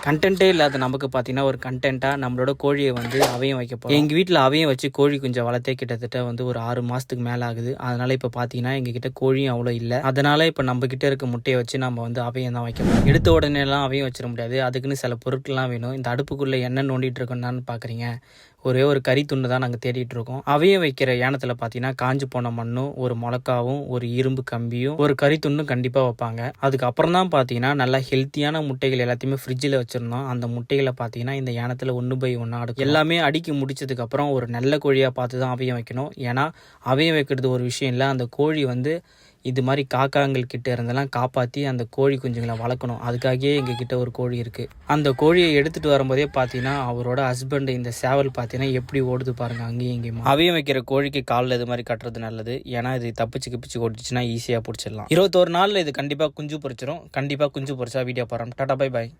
கண்டென்ட்டே இல்லாத நமக்கு பார்த்தீங்கன்னா ஒரு கண்டென்ட்டாக நம்மளோட கோழியை வந்து அவையும் வைக்க போகிறோம். எங்கள் வீட்டில் அவையும் வச்சு கோழி குஞ்சை வளர்த்தே கிட்டத்தட்ட வந்து ஒரு 6 மாதத்துக்கு மேலே ஆகுது. அதனால் இப்போ பார்த்தீங்கன்னா எங்ககிட்ட கோழியும் அவ்வளோ இல்லை. அதனால் இப்போ நம்ம கிட்ட இருக்க முட்டையை வச்சு நம்ம வந்து அவையும் தான் வைக்கணும். எடுத்த உடனேலாம் அவையும் வச்சிட முடியாது. அதுக்குன்னு சில பொருட்கள்லாம் வேணும். இந்த அடுப்புக்குள்ளே என்ன நோண்டிட்டு இருக்கோன்னு பார்க்குறீங்க. ஒரே ஒரு கறி துண்டு தான் நாங்கள் தேடிட்டு இருக்கோம். அவையும் வைக்கிற ஏனத்தில் பார்த்தீங்கன்னா காஞ்சு போன மண்ணும், ஒரு முளக்காவும், ஒரு இரும்பு கம்பியும், ஒரு கறி துண்டும் கண்டிப்பாக வைப்பாங்க. அதுக்கப்புறம் தான் பார்த்தீங்கன்னா நல்லா ஹெல்த்தியான முட்டைகள் எல்லாத்தையுமே ஃப்ரிட்ஜில் வச்சுருந்தோம். அந்த முட்டைகளை பார்த்தீங்கன்னா இந்த ஏனத்தில் 1/1 அடுக்கும். எல்லாமே அடுக்கி முடிச்சதுக்கப்புறம் ஒரு நல்ல கோழியாக பார்த்து தான் அவையும் வைக்கணும். ஏன்னா அவையும் வைக்கிறது ஒரு விஷயம் இல்லை, அந்த கோழி வந்து இது மாதிரி காக்காங்கள் கிட்ட இருந்தெல்லாம் காப்பாற்றி அந்த கோழி குஞ்சுங்களை வளர்க்கணும். அதுக்காகவே எங்ககிட்ட ஒரு கோழி இருக்குது. அந்த கோழியை எடுத்துகிட்டு வரும்போதே பார்த்தீங்கன்னா அவரோட ஹஸ்பண்ட் இந்த சேவல் பார்த்தீங்கன்னா எப்படி ஓடுது பாருங்கள் அங்கேயும் இங்கேயும். அவையும் வைக்கிற கோழிக்கு காலில் இது மாதிரி கட்டுறது நல்லது. ஏன்னா இது தப்பிச்சு ஓடிச்சுன்னா ஈஸியாக பிடிச்சிடலாம். 21 நாளில் இது கண்டிப்பாக குஞ்சு பொறிச்சிடும். கண்டிப்பாக குஞ்சு பொறிச்சா வீடியோ போகிறோம். Tata bye bye.